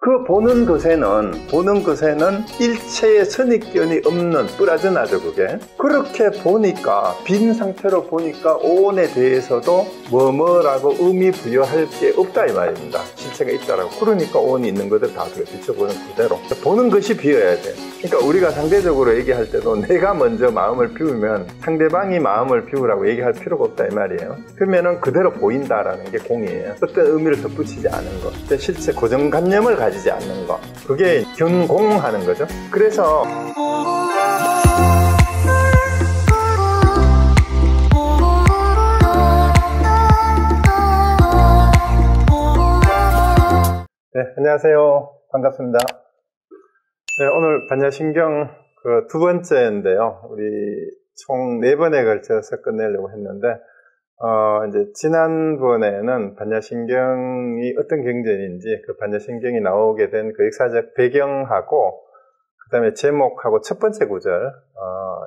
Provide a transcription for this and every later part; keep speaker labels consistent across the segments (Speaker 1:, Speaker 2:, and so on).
Speaker 1: 그 보는 것에는 일체의 선입견이 없는 뿌라즈나죠, 그게. 그렇게 보니까, 빈 상태로 보니까 오온에 대해서도 뭐뭐라고 의미 부여할 게 없다 이 말입니다. 실체가 있다라고. 그러니까 오온이 있는 것들 다 비춰보는 그대로. 보는 것이 비어야 돼. 그러니까 우리가 상대적으로 얘기할 때도 내가 먼저 마음을 비우면 상대방이 마음을 비우라고 얘기할 필요가 없다 이 말이에요. 그러면은 그대로 보인다라는 게 공이에요. 어떤 의미를 덧붙이지 않은 것. 실체 고정관념을 가지지 않는 것. 그게 균공하는 거죠. 그래서 네, 안녕하세요. 반갑습니다. 네, 오늘 반야신경 두 번째인데요. 우리 총 4번에 걸쳐서 끝내려고 했는데, 이제 지난번에는 반야신경이 어떤 경전인지 그 반야신경이 나오게 된 그 역사적 배경하고, 그 다음에 제목하고 첫 번째 구절,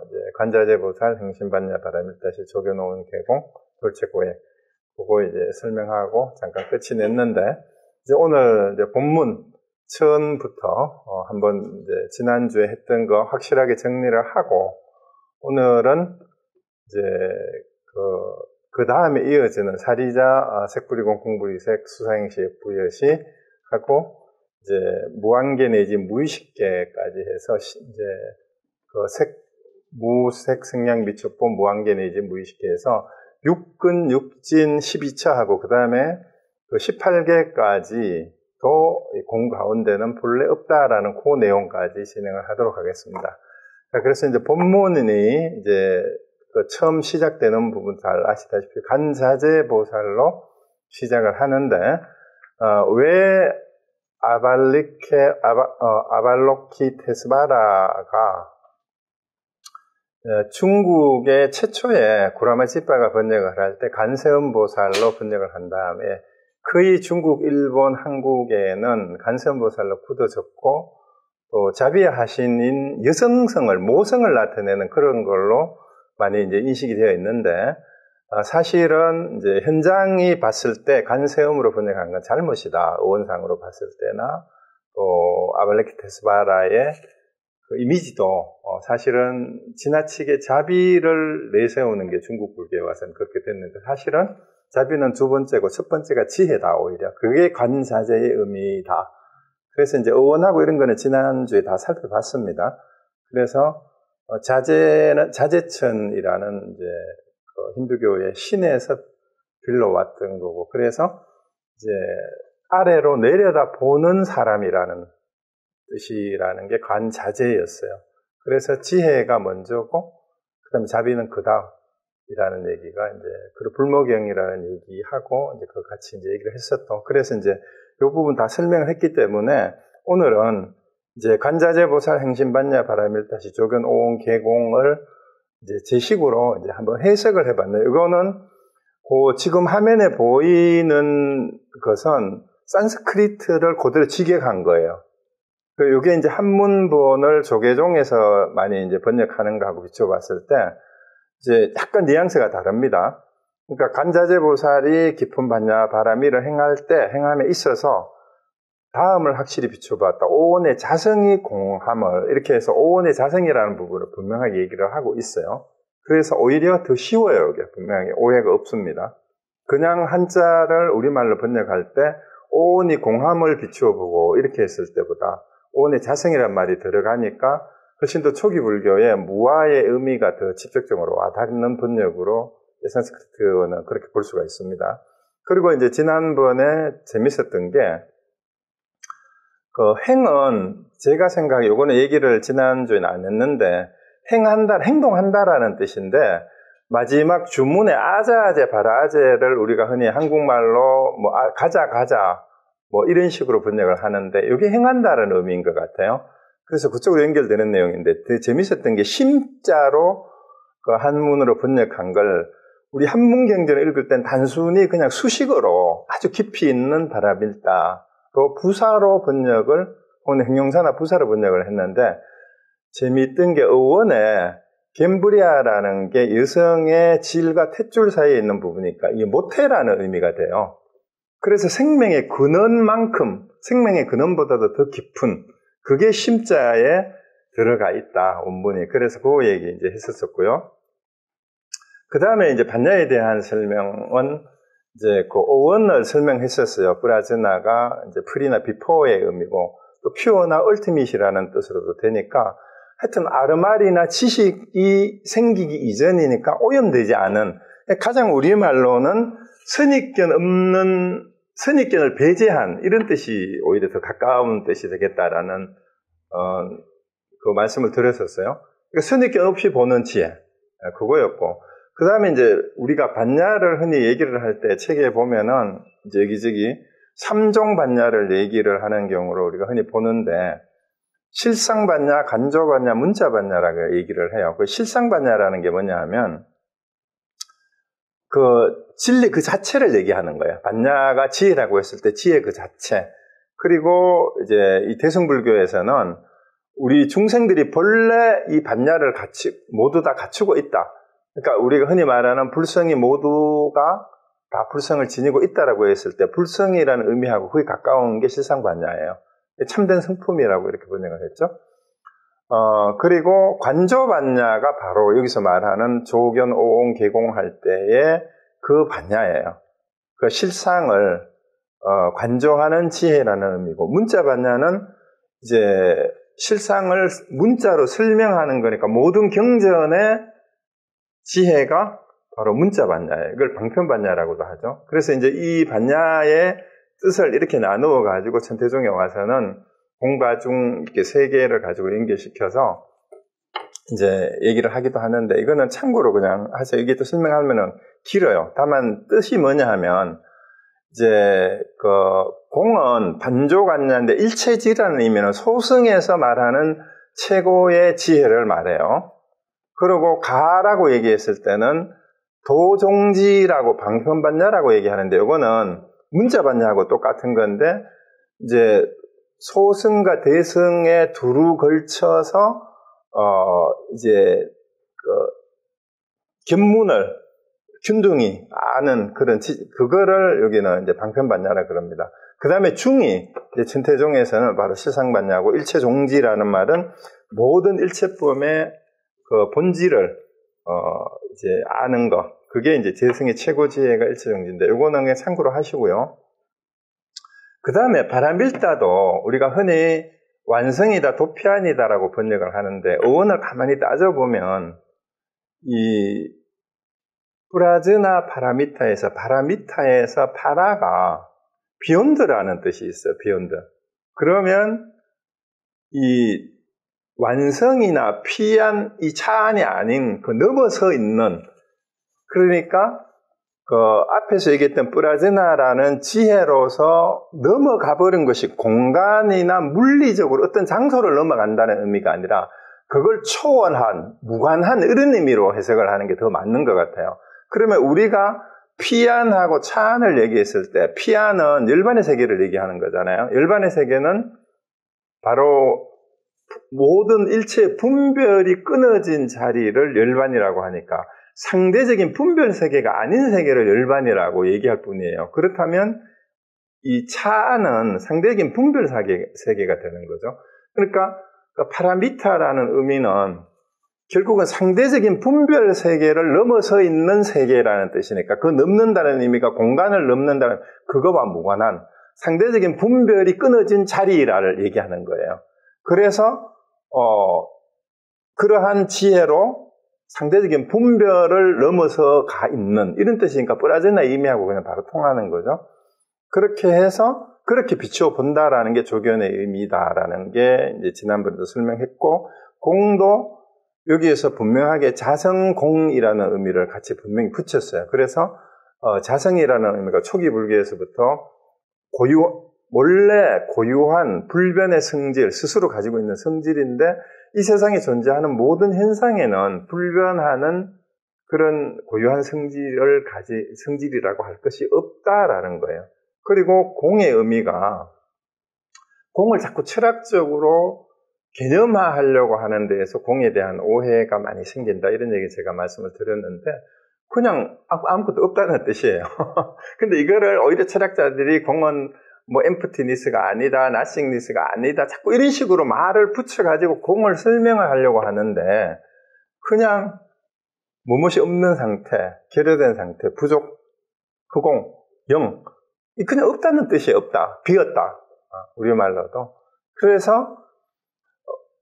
Speaker 1: 이제 관자재보살 행신반야 바라밀다시 조교노은 개공 돌체고해. 그거 이제 설명하고 잠깐 끝이 냈는데, 이제 오늘 이제 본문 처음부터 한번 이제 지난주에 했던 거 확실하게 정리를 하고, 오늘은 이제 그 다음에 이어지는 사리자 색불이공 공불이색 수사행시 부여시 하고 이제 무한계 내지 무의식계까지 해서 이제 무색 생량 미촉본 무한계 내지 무의식계에서 육근 육진 12차하고 그 다음에 18개까지 또 공 가운데는 본래 없다라는 그 내용까지 진행을 하도록 하겠습니다. 그래서 이제 본문이 이제 처음 시작되는 부분 잘 아시다시피 간자재보살로 시작을 하는데, 왜 아발로키테스바라가 중국의 최초의 구라마치파가 번역을 할 때 간세음보살로 번역을 한 다음에 거의 중국, 일본, 한국에는 간세음보살로 굳어졌고 또 자비하신인 여성성을, 모성을 나타내는 그런 걸로 많이 이제 인식이 되어 있는데, 사실은 이제 현장이 봤을 때 간세음으로 번역한 건 잘못이다. 의원상으로 봤을 때나 또 아발레키테스바라의 그 이미지도 사실은 지나치게 자비를 내세우는 게 중국 불교에 와서는 그렇게 됐는데, 사실은 자비는 두 번째고 첫 번째가 지혜다. 오히려 그게 관자재의 의미다. 그래서 이제 의원하고 이런 거는 지난주에 다 살펴봤습니다. 그래서 자재는 자재천이라는 이제 힌두교의 신에서 빌려왔던 거고, 그래서 이제 아래로 내려다 보는 사람이라는 뜻이라는 게 관자재였어요. 그래서 지혜가 먼저고, 그 다음에 자비는 그다음이라는 얘기가 이제 그리고 불모경이라는 얘기하고 이제 그 같이 이제 얘기를 했었던. 그래서 이제 이 부분 다 설명을 했기 때문에 오늘은 이제 관자재보살 행신반야 바라밀다시 조견 오온 개공을 이제 제 식으로 이제 한번 해석을 해봤네요. 이거는 지금 화면에 보이는 것은 산스크리트를 그대로 직역한 거예요. 이게 이제 한문본을 조계종에서 많이 이제 번역하는 거하고 비춰봤을 때 이제 약간 뉘앙스가 다릅니다. 그러니까 관자재보살이 깊은 반야 바라밀을 행함에 있어서 다음을 확실히 비춰봤다. 오온의 자성이 공함을 이렇게 해서 오온의 자성이라는 부분을 분명하게 얘기를 하고 있어요. 그래서 오히려 더 쉬워요. 이게 분명히 오해가 없습니다. 그냥 한자를 우리말로 번역할 때 오온이 공함을 비추어보고 이렇게 했을 때보다 오온의 자성이라는 말이 들어가니까 훨씬 더 초기 불교의 무아의 의미가 더 직접적으로 와닿는 번역으로 산스크리트는 그렇게 볼 수가 있습니다. 그리고 이제 지난번에 재밌었던 게 행은 제가 생각에 요거는 얘기를 지난주에는 안 했는데 행동한다라는 뜻인데 마지막 주문의 아자아제 바라아제를 우리가 흔히 한국말로 가자 이런 식으로 번역을 하는데 이게 행한다라는 의미인 것 같아요. 그래서 그쪽으로 연결되는 내용인데 되게 재밌었던 게 심자로 그 한문으로 번역한 걸 우리 한문경전을 읽을 땐 단순히 그냥 수식어로 아주 깊이 있는 바라밀다 또 부사로 번역을, 오늘 행용사나 부사로 번역을 했는데, 재미있던 게 어원에 겜브리아라는 게 여성의 질과 탯줄 사이에 있는 부분이니까 이게 모태라는 의미가 돼요. 그래서 생명의 근원만큼, 생명의 근원보다도 더 깊은, 그게 심자에 들어가 있다, 원문이. 그래서 그 얘기 이제 했었었고요. 그 다음에 이제 반야에 대한 설명은 이제 그 오원을 설명했었어요. 프라즈나가 이제 프리나 비포의 의미고, 또 퓨어나 얼티밋이라는 뜻으로도 되니까, 하여튼 아르말이나 지식이 생기기 이전이니까 오염되지 않은, 가장 우리말로는 선입견을 배제한 이런 뜻이 오히려 더 가까운 뜻이 되겠다라는 그 말씀을 드렸었어요. 그러니까 선입견 없이 보는 지혜, 그거였고, 그 다음에 이제 우리가 반야를 흔히 얘기를 할 때 책에 보면은 이제 여기저기 3종 반야를 얘기를 하는 경우로 우리가 흔히 보는데, 실상반야, 간조반야, 문자반야라고 얘기를 해요. 그 실상반야라는 게 뭐냐 하면, 그 진리 그 자체를 얘기하는 거예요. 반야가 지혜라고 했을 때 지혜 그 자체. 그리고 이제 이 대승불교에서는 우리 중생들이 본래 이 반야를 모두 다 갖추고 있다. 그러니까 우리가 흔히 말하는 불성이 모두가 다 불성을 지니고 있다라고 했을 때 불성이라는 의미하고 거의 가까운 게 실상반야예요. 참된 성품이라고 이렇게 번역을 했죠. 그리고 관조반야가 바로 여기서 말하는 조견, 오옹, 개공할 때의 그 반야예요. 그 실상을 관조하는 지혜라는 의미고, 문자반야는 이제 실상을 문자로 설명하는 거니까 모든 경전의 지혜가 바로 문자반야예요. 이걸 방편반야라고도 하죠. 그래서 이제 이 반야의 뜻을 이렇게 나누어 가지고 천태종에 와서는 공바중 이렇게 세 개를 가지고 연결시켜서 이제 얘기를 하기도 하는데, 이거는 참고로 그냥 하세요. 이게 또 설명하면은 길어요. 다만 뜻이 뭐냐 하면, 이제 그 공은 반조관야인데 일체지라는 의미는 소승에서 말하는 최고의 지혜를 말해요. 그리고 가라고 얘기했을 때는 도종지라고 방편반야라고 얘기하는데, 이거는 문자반야하고 똑같은 건데, 이제 소승과 대승에 두루 걸쳐서 이제 견문을 균등히 아는 그런 그거를 여기는 이제 방편반야라 그럽니다. 그 다음에 중이 이제 천태종에서는 바로 실상반야고, 일체종지라는 말은 모든 일체법의 그 본질을 이제 아는 것, 그게 이제 재승의 최고 지혜가 일체종지인데, 요거는 그냥 참고로 하시고요. 그 다음에 바라밀다도 우리가 흔히 완성이다, 도피안이다라고 번역을 하는데, 어원을 가만히 따져보면 이 프라즈나 파라미타에서 파라가 비욘드라는 뜻이 있어요. 비욘드. 그러면 이 완성이나 피안, 이 차안이 아닌 그 넘어서 있는, 그러니까 그 앞에서 얘기했던 프라즈나라는 지혜로서 넘어가 버린 것이 공간이나 물리적으로 어떤 장소를 넘어간다는 의미가 아니라 그걸 초월한, 무관한 이런 의미로 해석을 하는 게 더 맞는 것 같아요. 그러면 우리가 피안하고 차안을 얘기했을 때, 피안은 열반의 세계를 얘기하는 거잖아요. 열반의 세계는 바로 모든 일체의 분별이 끊어진 자리를 열반이라고 하니까 상대적인 분별 세계가 아닌 세계를 열반이라고 얘기할 뿐이에요. 그렇다면 이 차안은 상대적인 분별 세계가 되는 거죠. 그러니까 파라미타라는 의미는 결국은 상대적인 분별 세계를 넘어서 있는 세계라는 뜻이니까, 그 넘는다는 의미가 공간을 넘는다는, 그거와 무관한 상대적인 분별이 끊어진 자리를 얘기하는 거예요. 그래서 그러한 지혜로 상대적인 분별을 넘어서 가 있는 이런 뜻이니까 프라제나 의미하고 그냥 바로 통하는 거죠. 그렇게 해서 그렇게 비추어 본다라는 게 조견의 의미다라는 게 이제 지난번에도 설명했고, 공도 여기에서 분명하게 자성공이라는 의미를 같이 분명히 붙였어요. 그래서 자성이라는 의미가 초기 불교에서부터 원래 고유한 불변의 성질, 스스로 가지고 있는 성질인데, 이 세상에 존재하는 모든 현상에는 불변하는 그런 고유한 성질이라고 할 것이 없다라는 거예요. 그리고 공의 의미가, 공을 자꾸 철학적으로 개념화하려고 하는 데에서 공에 대한 오해가 많이 생긴다, 이런 얘기 제가 말씀을 드렸는데, 그냥 아무것도 없다는 뜻이에요. 근데 이거를 오히려 철학자들이 공은 뭐 emptiness가 아니다, nothingness가 아니다, 자꾸 이런 식으로 말을 붙여가지고 공을 설명을 하려고 하는데, 그냥 무엇이 없는 상태, 결여된 상태, 부족, 흑공, 영, 그냥 없다는 뜻이에요. 없다, 비었다, 우리말로도. 그래서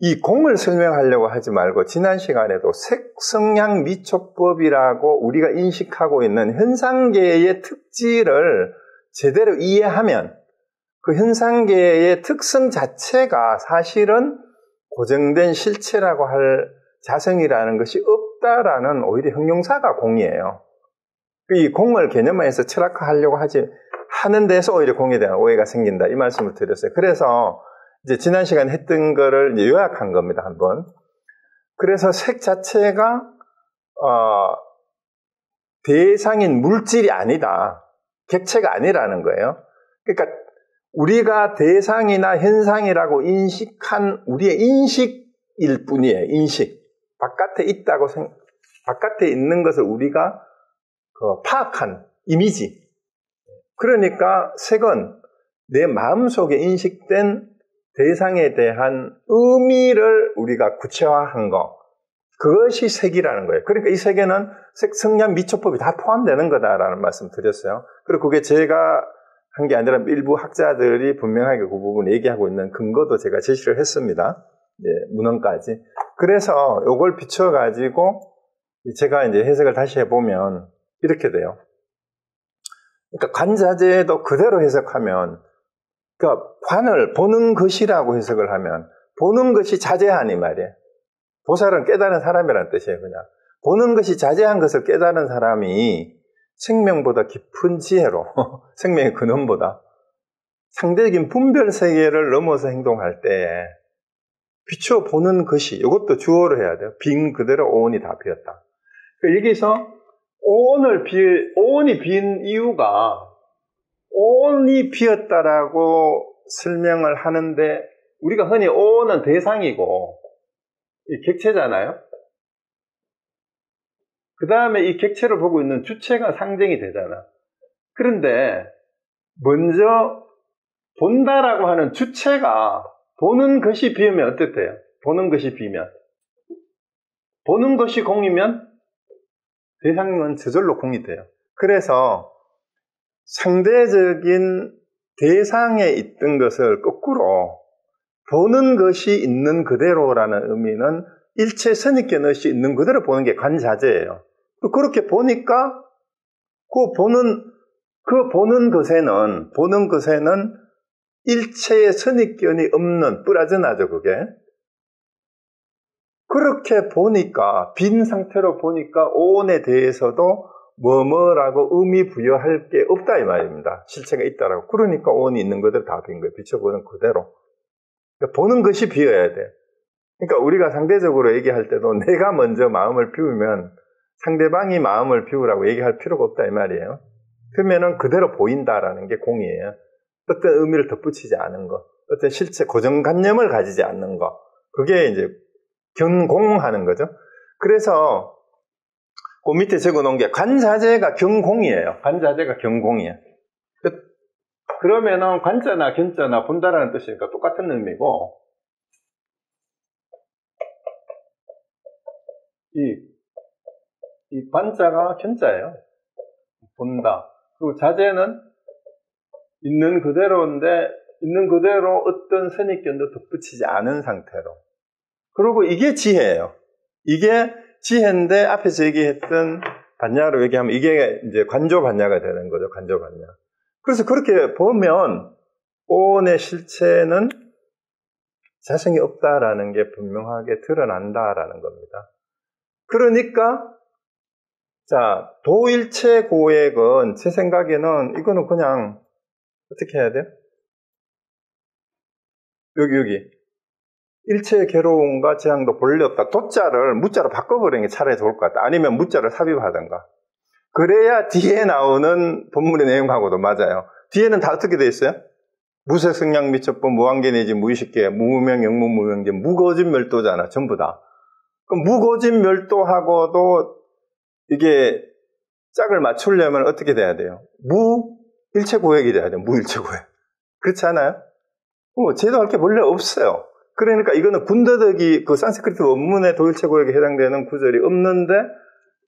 Speaker 1: 이 공을 설명하려고 하지 말고, 지난 시간에도 색성향 미초법이라고 우리가 인식하고 있는 현상계의 특질을 제대로 이해하면 그 현상계의 특성 자체가 사실은 고정된 실체라고 할 자성이라는 것이 없다라는 오히려 형용사가 공이에요. 이 공을 개념화해서 철학화하려고 하는 데서 오히려 공에 대한 오해가 생긴다, 이 말씀을 드렸어요. 그래서 이제 지난 시간에 했던 거를 이제 요약한 겁니다, 한번. 그래서 색 자체가 대상인 물질이 아니다, 객체가 아니라는 거예요. 그러니까 우리가 대상이나 현상이라고 인식한 우리의 인식일 뿐이에요. 인식. 바깥에 있는 것을 우리가 파악한 이미지. 그러니까 색은 내 마음속에 인식된 대상에 대한 의미를 우리가 구체화한 거. 그것이 색이라는 거예요. 그러니까 이 색에는 색, 성량, 미초법이 다 포함되는 거다라는 말씀 드렸어요. 그리고 그게 제가 한 게 아니라 일부 학자들이 분명하게 그 부분을 얘기하고 있는 근거도 제가 제시를 했습니다. 예, 문헌까지. 그래서 이걸 비춰가지고 제가 이제 해석을 다시 해보면 이렇게 돼요. 그러니까 관자재도 그대로 해석하면, 그러니까 관을 보는 것이라고 해석을 하면, 보는 것이 자제하니 말이에요. 보살은 깨달은 사람이라는 뜻이에요, 그냥. 보는 것이 자제한 것을 깨달은 사람이 생명보다 깊은 지혜로, 생명의 근원보다 상대적인 분별 세계를 넘어서 행동할 때 비춰보는 것이, 이것도 주어로 해야 돼요. 빈 그대로 오온이 다 비었다. 여기서 오온이 빈 이유가, 오온이 비었다라고 설명을 하는데, 우리가 흔히 오온은 대상이고 이 객체잖아요. 그 다음에 이 객체를 보고 있는 주체가 상정이 되잖아. 그런데 먼저 본다라고 하는 주체가 보는 것이 비우면 어떻대요? 보는 것이 비면, 보는 것이 공이면 대상은 저절로 공이 돼요. 그래서 상대적인 대상에 있던 것을 거꾸로 보는 것이 있는 그대로라는 의미는 일체 선입견 없이 있는 그대로 보는 게 관자재예요. 그렇게 보니까 보는 것에는 일체의 선입견이 없는, 뿌라져나죠, 그게. 그렇게 보니까, 빈 상태로 보니까 오온에 대해서도 뭐뭐라고 의미 부여할 게 없다 이 말입니다. 실체가 있다라고. 그러니까 오온이 있는 그대로 다 빈 거예요. 비춰보는 그대로. 그러니까 보는 것이 비어야 돼. 그러니까 우리가 상대적으로 얘기할 때도 내가 먼저 마음을 비우면 상대방이 마음을 비우라고 얘기할 필요가 없다 이 말이에요. 그러면은 그대로 보인다라는 게 공이에요. 어떤 의미를 덧붙이지 않은 것, 어떤 실체 고정관념을 가지지 않는 것, 그게 이제 견공하는 거죠. 그래서 그 밑에 적어놓은 게 관자재가 견공이에요. 관자재가 견공이에요. 그러면은 관자나 견자나 본다라는 뜻이니까 똑같은 의미고, 이 관자가 견자예요. 본다. 그리고 자재는 있는 그대로인데, 있는 그대로 어떤 선입견도 덧붙이지 않은 상태로. 그리고 이게 지혜예요. 이게 지혜인데, 앞에서 얘기했던 반야로 얘기하면 이게 이제 관조반야가 되는 거죠. 관조반야. 그래서 그렇게 보면 오온의 실체는 자성이 없다라는 게 분명하게 드러난다라는 겁니다. 그러니까 자, 도일체 고액은 제 생각에는 이거는 그냥 어떻게 해야 돼요? 여기 일체의 괴로움과 재앙도 본래 없다. 도자를 무자로 바꿔버리는 게 차라리 좋을 것 같다. 아니면 무자를 삽입하든가. 그래야 뒤에 나오는 본문의 내용하고도 맞아요. 뒤에는 다 어떻게 돼 있어요? 무색, 성량, 미첩법, 무한계 내지 무의식계, 무무명, 영무, 무명제, 무거진 멸도잖아. 전부 다. 그럼 무거진 멸도하고도 이게 짝을 맞추려면 어떻게 돼야 돼요? 무일체고획이 돼야 돼요. 무일체고획. 그렇지 않아요? 제도할 게 원래 없어요. 그러니까 이거는 군더더기 그 산스크리트 원문의 도일체고획에 해당되는 구절이 없는데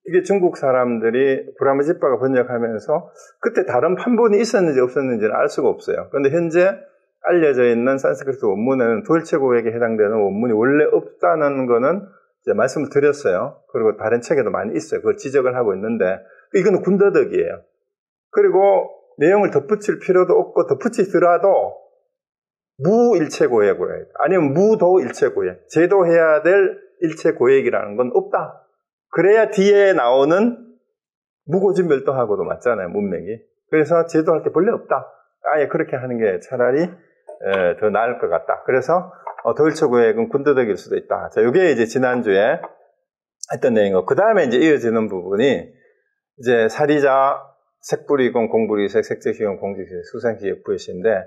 Speaker 1: 이게 중국 사람들이 브라마지빠가 번역하면서 그때 다른 판본이 있었는지 없었는지는 알 수가 없어요. 그런데 현재 알려져 있는 산스크리트 원문에는 도일체고획에 해당되는 원문이 원래 없다는 거는 이제 말씀을 드렸어요. 그리고 다른 책에도 많이 있어요. 그걸 지적을 하고 있는데 이거는 군더더기예요. 그리고 내용을 덧붙일 필요도 없고 덧붙이더라도 무일체고획으로 해야 돼. 아니면 무도일체고획. 제도해야 될 일체고획이라는 건 없다. 그래야 뒤에 나오는 무고진멸도하고도 맞잖아요. 문맥이. 그래서 제도할 게 본래 없다. 아예 그렇게 하는 게 차라리 더 나을 것 같다. 그래서 도일체고획은 군더더기일 수도 있다. 자, 이게 이제 지난주에 했던 내용이고, 그 다음에 이제 이어지는 부분이 이제 사리자, 색불이공, 공불이색, 색재시공, 공직색, 수상시적 부여시인데,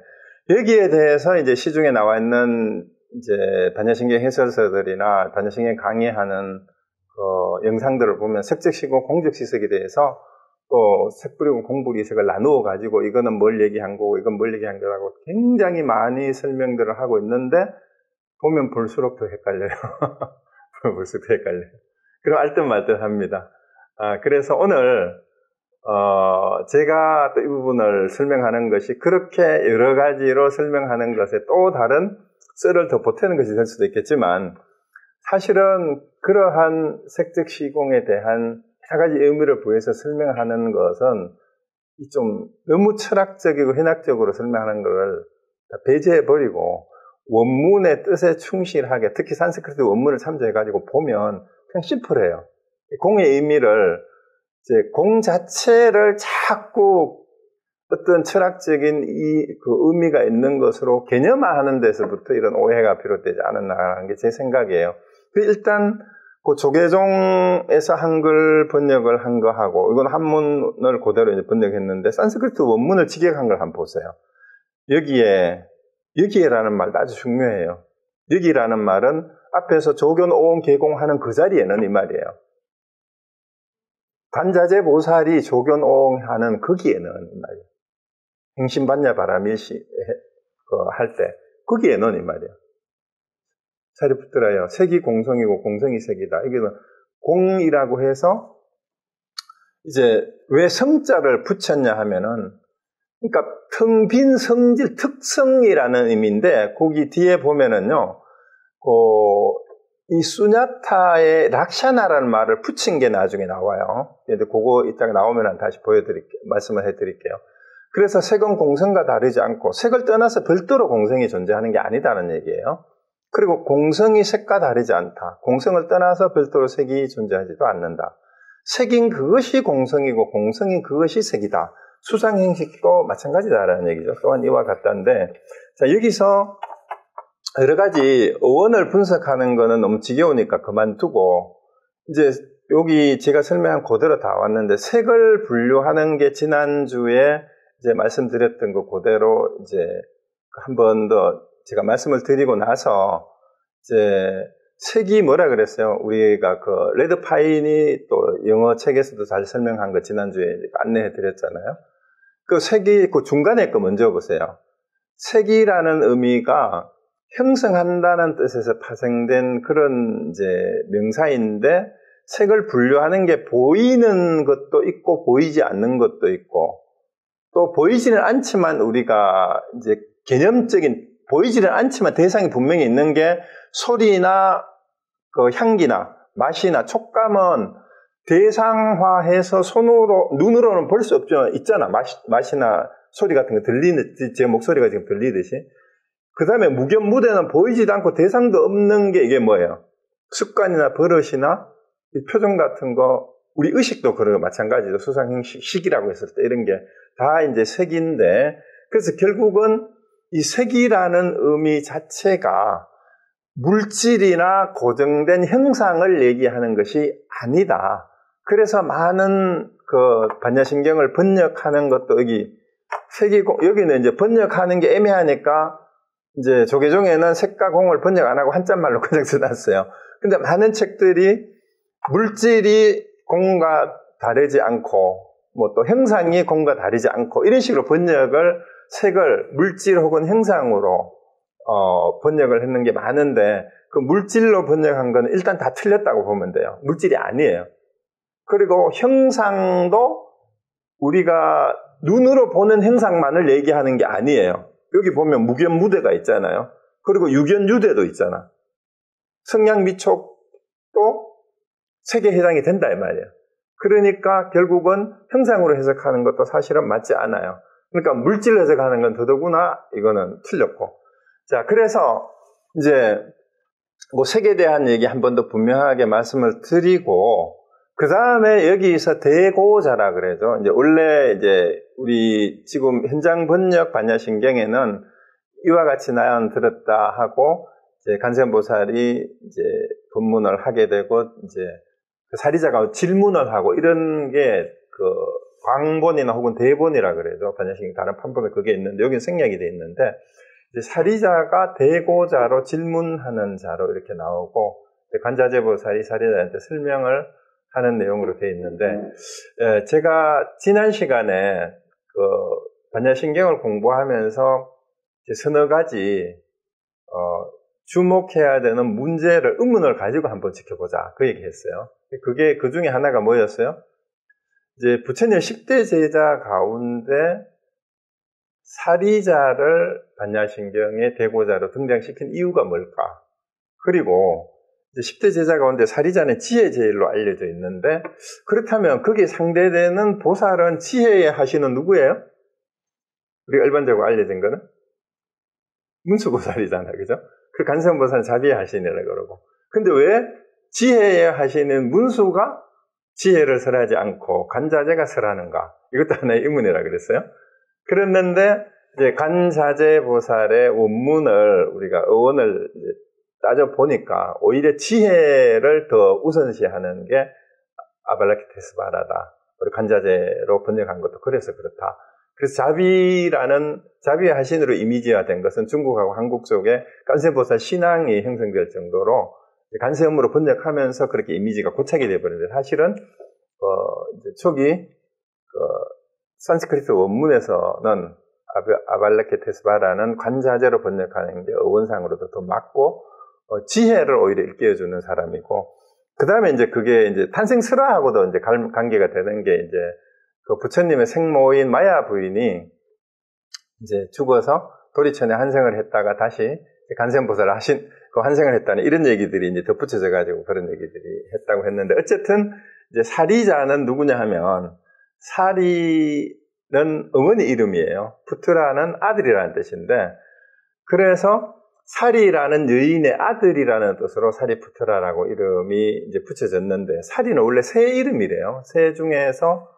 Speaker 1: 여기에 대해서 이제 시중에 나와 있는 이제 반야신경 해설서들이나 반야신경 강의하는 영상들을 보면 색적시공, 공적시색에 대해서 또 색불이공, 공불이색을 나누어 가지고 이거는 뭘 얘기한 거고 이건 뭘 얘기한 거라고 굉장히 많이 설명들을 하고 있는데 보면 볼수록 더 헷갈려요. 볼수록 더 헷갈려요. 그리고 알듯 말듯 합니다. 그래서 오늘 제가 또 이 부분을 설명하는 것이 그렇게 여러 가지로 설명하는 것에 또 다른 썰을 더 보태는 것이 될 수도 있겠지만 사실은 그러한 색적 시공에 대한 여러 가지 의미를 부여해서 설명하는 것은 좀 너무 철학적이고 현학적으로 설명하는 것을 다 배제해버리고 원문의 뜻에 충실하게 특히 산스크리트 원문을 참조해가지고 보면 그냥 심플해요. 공의 의미를 이제 공 자체를 자꾸 어떤 철학적인 그 의미가 있는 것으로 개념화하는 데서부터 이런 오해가 비롯되지 않았나라는 게 제 생각이에요. 일단 그 조계종에서 한글 번역을 한 거하고 이건 한문을 그대로 이제 번역했는데 산스크리트 원문을 직역한 걸 한번 보세요. 여기에라는 말도 아주 중요해요. 여기라는 말은 앞에서 조견 오온 계공하는 그 자리에는 이 말이에요. 관자재 보살이 조견 오옹하는 거기에는 이 말이에요. 행신반야 바라밀시 할 때 거기에는 이 말이에요. 자리 붙들어요. 색이 공성이고 공성이 색이다. 이게는 공이라고 해서 이제 왜 성자를 붙였냐 하면은 그러니까 텅 빈 성질 특성이라는 의미인데 거기 뒤에 보면은요. 이 수냐타의 락샤나라는 말을 붙인 게 나중에 나와요. 근데 그거 이따가 나오면 다시 말씀을 해드릴게요. 그래서 색은 공성과 다르지 않고 색을 떠나서 별도로 공성이 존재하는 게 아니다는 얘기예요. 그리고 공성이 색과 다르지 않다. 공성을 떠나서 별도로 색이 존재하지도 않는다. 색인 그것이 공성이고 공성인 그것이 색이다. 수상행식도 마찬가지다라는 얘기죠. 또한 이와 같다는데 자 여기서 여러 가지 어원을 분석하는 거는 너무 지겨우니까 그만두고 이제 여기 제가 설명한 그대로 다 왔는데 색을 분류하는 게 지난주에 이제 말씀드렸던 거 그대로 이제 한 번 더 제가 말씀을 드리고 나서 이제 색이 뭐라 그랬어요? 우리가 그 레드 파인이 또 영어 책에서도 잘 설명한 거 지난주에 안내해 드렸잖아요. 그 색이 그 중간에 거 먼저 보세요. 색이라는 의미가 형성한다는 뜻에서 파생된 그런 이제 명사인데 색을 분류하는 게 보이는 것도 있고 보이지 않는 것도 있고 또 보이지는 않지만 우리가 이제 개념적인 보이지는 않지만 대상이 분명히 있는 게 소리나 그 향기나 맛이나 촉감은 대상화해서 눈으로는 볼 수 없죠. 있잖아. 맛이나 소리 같은 거 들리듯이 제 목소리가 지금 들리듯이. 그 다음에 무견무대는 보이지도 않고 대상도 없는 게 이게 뭐예요? 습관이나 버릇이나 이 표정 같은 거, 우리 의식도 그런 거 마찬가지죠. 수상식이라고 했을 때 이런 게 다 이제 색인데, 그래서 결국은 이 색이라는 의미 자체가 물질이나 고정된 형상을 얘기하는 것이 아니다. 그래서 많은 그 반야신경을 번역하는 것도 여기는 이제 번역하는 게 애매하니까 이제 조계종에는 색과 공을 번역 안 하고 한자말로 그냥 써놨어요. 근데 많은 책들이 물질이 공과 다르지 않고 뭐 또 형상이 공과 다르지 않고 이런 식으로 번역을 색을 물질 혹은 형상으로 번역을 했는 게 많은데 그 물질로 번역한 거는 일단 다 틀렸다고 보면 돼요. 물질이 아니에요. 그리고 형상도 우리가 눈으로 보는 형상만을 얘기하는 게 아니에요. 여기 보면 무견무대가 있잖아요. 그리고 유견유대도 있잖아. 성냥미촉도 색에 해당이 된다 이 말이에요. 그러니까 결국은 형상으로 해석하는 것도 사실은 맞지 않아요. 그러니까 물질 해석하는 건 더더구나 이거는 틀렸고. 자, 그래서 이제 뭐 색에 대한 얘기 한 번 더 분명하게 말씀을 드리고 그 다음에 여기서 대고자라 그래죠. 이제 원래 이제 우리 지금 현장 번역 반야신경에는 이와 같이 나연 들었다 하고 이제 간세음보살이 이제 본문을 하게 되고 이제 그 사리자가 질문을 하고 이런 게 그 광본이나 혹은 대본이라 그래죠. 반야신경 다른 판본에 그게 있는데 여기는 생략이 돼 있는데 이제 사리자가 대고자로 질문하는 자로 이렇게 나오고 관자재보살이 사리자한테 설명을 하는 내용으로 되어 있는데 제가 지난 시간에 그 반야신경을 공부하면서 이제 서너 가지 주목해야 되는 문제를 의문을 가지고 한번 지켜보자 그 얘기했어요. 그게 그 중에 하나가 뭐였어요? 이제 부처님 10대 제자 가운데 사리자를 반야신경의 대고자로 등장시킨 이유가 뭘까? 그리고 이제 10대 제자 가운데 사리자는 지혜제일로 알려져 있는데 그렇다면 거기에 상대되는 보살은 지혜에 하시는 누구예요? 우리가 일반적으로 알려진 거는 문수보살이잖아요. 그죠? 그 간세음보살은 자비에 하시느라 그러고. 근데 왜 지혜에 하시는 문수가 지혜를 설하지 않고 간자재가 설하는가? 이것도 하나의 의문이라 그랬어요. 그랬는데 이제 간자재보살의 원문을 우리가 어원을 따져보니까 오히려 지혜를 더 우선시하는 게 아발라키테스바라다. 우리 간자재로 번역한 것도 그래서 그렇다. 그래서 자비의 하신으로 이미지화된 것은 중국하고 한국 속에 간세보살 신앙이 형성될 정도로 간세음으로 번역하면서 그렇게 이미지가 고착이 되어버렸는데 사실은 이제 초기 산스크리트 원문에서는 아발라케테스바라는 관자재로 번역하는 게 어원상으로도 더 맞고 지혜를 오히려 일깨워주는 사람이고 그 다음에 이제 그게 이제 탄생설화하고도 이제 관계가 되는 게 이제 그 부처님의 생모인 마야 부인이 이제 죽어서 도리천에 환생을 했다가 다시 간세음보살을 그 환생을 했다는 이런 얘기들이 이제 덧붙여져 가지고 그런 얘기들이 했다고 했는데 어쨌든 이제 사리자는 누구냐 하면 사리는 어머니 이름이에요. 푸트라는 아들이라는 뜻인데 그래서 사리라는 여인의 아들이라는 뜻으로 사리푸트라라고 이름이 이제 붙여졌는데 사리는 원래 새 이름이래요. 새 중에서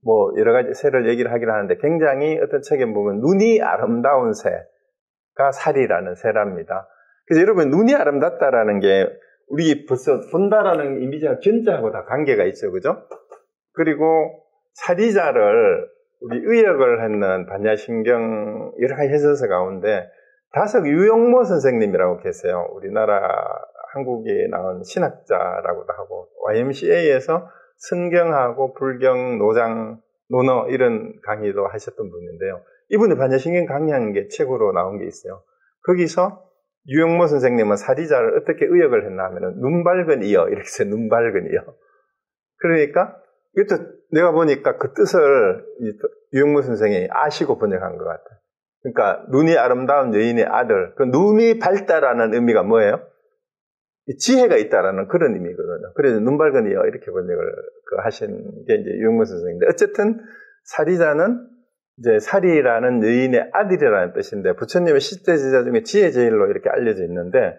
Speaker 1: 뭐 여러 가지 새를 얘기를 하긴 하는데 굉장히 어떤 책에 보면 눈이 아름다운 새가 사리라는 새랍니다. 그래서 여러분 눈이 아름답다라는 게 우리 벌써 본다라는 이미지가 견자하고 다 관계가 있죠. 그죠? 그리고 사리자를 우리 의역을 했는 반야신경 여러 가지 해설서 가운데 다석 유영모 선생님이라고 계세요. 우리나라 한국에 나온 신학자라고도 하고 YMCA에서 성경하고 불경, 노장, 논어 이런 강의도 하셨던 분인데요. 이분이 반야신경 강의한 게 책으로 나온 게 있어요. 거기서 유영모 선생님은 사리자를 어떻게 의역을 했나 하면은 눈 밝은 이어 이렇게 해서 눈 밝은 이어. 그러니까 이것도 내가 보니까 그 뜻을 유영모 선생이 아시고 번역한 것 같아요. 그러니까 눈이 아름다운 여인의 아들. 그 눈이 밝다라는 의미가 뭐예요? 지혜가 있다라는 그런 의미거든요. 그래서 눈 밝은 이어 이렇게 번역을 하신 게 이제 유영모 선생인데 어쨌든 사리자는 이제 사리라는 여인의 아들이라는 뜻인데 부처님의 10대 제자 중에 지혜제일로 이렇게 알려져 있는데